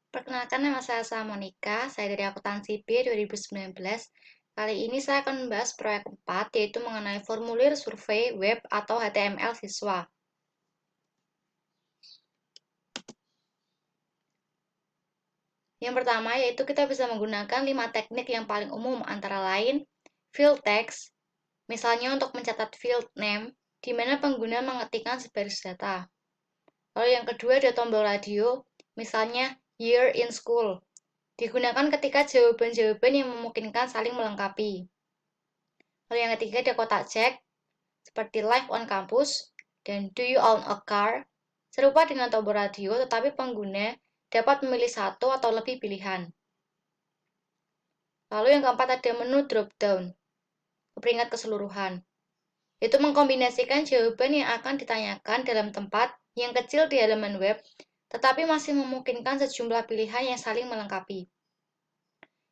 Perkenalkan, nama saya Monica, saya dari akuntansi B 2019. Kali ini saya akan membahas proyek 4, yaitu mengenai formulir survei web atau HTML siswa. Yang pertama, yaitu kita bisa menggunakan 5 teknik yang paling umum, antara lain field text, misalnya untuk mencatat field name, di mana pengguna mengetikkan sebaris data. Lalu yang kedua ada tombol radio, misalnya year in school, digunakan ketika jawaban-jawaban yang memungkinkan saling melengkapi. Lalu yang ketiga ada kotak cek, seperti live on campus dan do you own a car, serupa dengan tombol radio tetapi pengguna dapat memilih satu atau lebih pilihan. Lalu yang keempat ada menu drop down, keperingat keseluruhan. Itu mengkombinasikan jawaban yang akan ditanyakan dalam tempat yang kecil di halaman web, tetapi masih memungkinkan sejumlah pilihan yang saling melengkapi.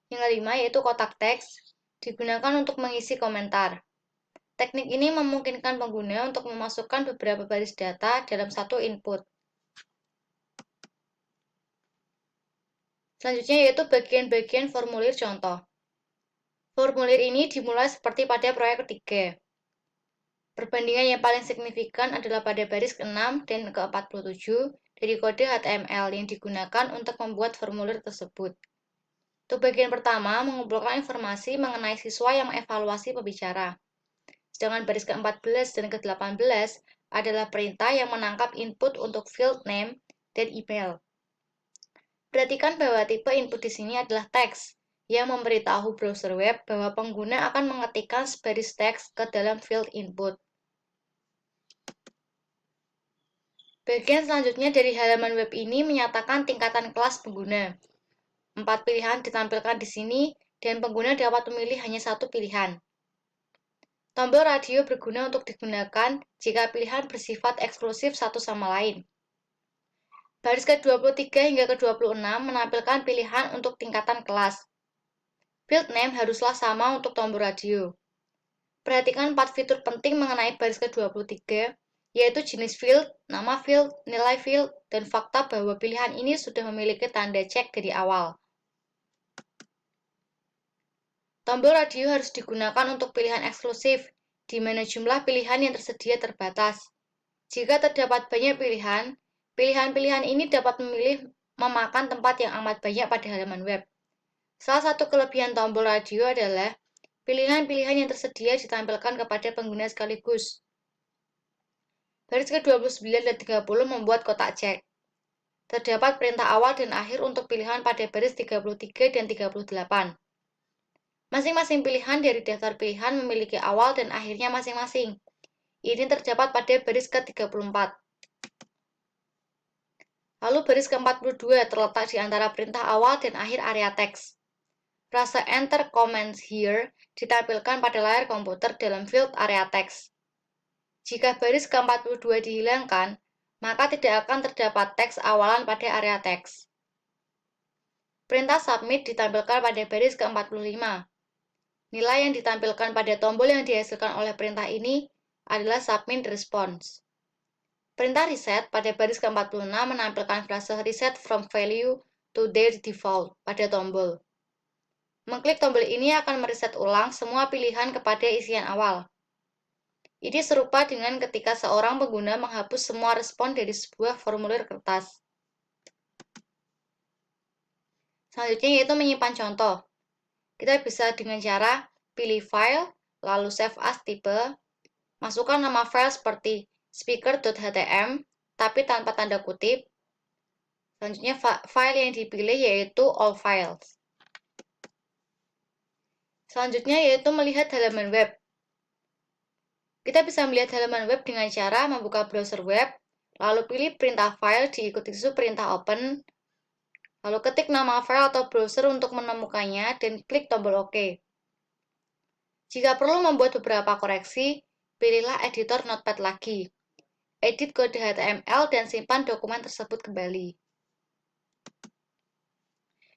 Yang kelima yaitu kotak teks, digunakan untuk mengisi komentar. Teknik ini memungkinkan pengguna untuk memasukkan beberapa baris data dalam satu input. Selanjutnya yaitu bagian-bagian formulir contoh. Formulir ini dimulai seperti pada proyek ketiga. Perbandingan yang paling signifikan adalah pada baris ke-6 dan ke-47 dari kode HTML yang digunakan untuk membuat formulir tersebut. Untuk bagian pertama, mengumpulkan informasi mengenai siswa yang mengevaluasi pembicara. Sedangkan baris ke-14 dan ke-18 adalah perintah yang menangkap input untuk field name dan email. Perhatikan bahwa tipe input di sini adalah teks, yang memberitahu browser web bahwa pengguna akan mengetikkan sebaris teks ke dalam field input. Bagian selanjutnya dari halaman web ini menyatakan tingkatan kelas pengguna. 4 pilihan ditampilkan di sini, dan pengguna dapat memilih hanya satu pilihan. Tombol radio berguna untuk digunakan jika pilihan bersifat eksklusif satu sama lain. Baris ke-23 hingga ke-26 menampilkan pilihan untuk tingkatan kelas. Field name haruslah sama untuk tombol radio. Perhatikan 4 fitur penting mengenai baris ke-23, yaitu jenis field, nama field, nilai field, dan fakta bahwa pilihan ini sudah memiliki tanda cek dari awal. Tombol radio harus digunakan untuk pilihan eksklusif, di mana jumlah pilihan yang tersedia terbatas. Jika terdapat banyak pilihan, pilihan-pilihan ini dapat memakan tempat yang amat banyak pada halaman web. Salah satu kelebihan tombol radio adalah pilihan-pilihan yang tersedia ditampilkan kepada pengguna sekaligus. Baris ke-29 dan 30 membuat kotak cek. Terdapat perintah awal dan akhir untuk pilihan pada baris 33 dan 38. Masing-masing pilihan dari daftar pilihan memiliki awal dan akhirnya masing-masing. Ini terdapat pada baris ke-34. Lalu baris ke-42 terletak di antara perintah awal dan akhir area teks. Frase Enter Comments Here ditampilkan pada layar komputer dalam field area teks. Jika baris ke-42 dihilangkan, maka tidak akan terdapat teks awalan pada area teks. Perintah Submit ditampilkan pada baris ke-45. Nilai yang ditampilkan pada tombol yang dihasilkan oleh perintah ini adalah Submit Response. Perintah Reset pada baris ke-46 menampilkan frase Reset from value to their default pada tombol. Mengklik tombol ini akan mereset ulang semua pilihan kepada isian awal. Ini serupa dengan ketika seorang pengguna menghapus semua respon dari sebuah formulir kertas. Selanjutnya yaitu menyimpan contoh. Kita bisa dengan cara pilih file, lalu save as type, masukkan nama file seperti speaker.htm, tapi tanpa tanda kutip. Selanjutnya file yang dipilih yaitu all files. Selanjutnya yaitu melihat halaman web. Kita bisa melihat halaman web dengan cara membuka browser web, lalu pilih perintah file diikuti isu perintah open, lalu ketik nama file atau browser untuk menemukannya dan klik tombol OK. Jika perlu membuat beberapa koreksi, pilihlah editor Notepad lagi. Edit kode HTML dan simpan dokumen tersebut kembali.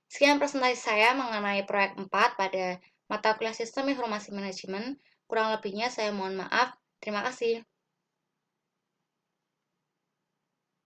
Sekian presentasi saya mengenai proyek 4 pada mata kuliah Sistem Informasi Manajemen. Kurang lebihnya saya mohon maaf. Terima kasih.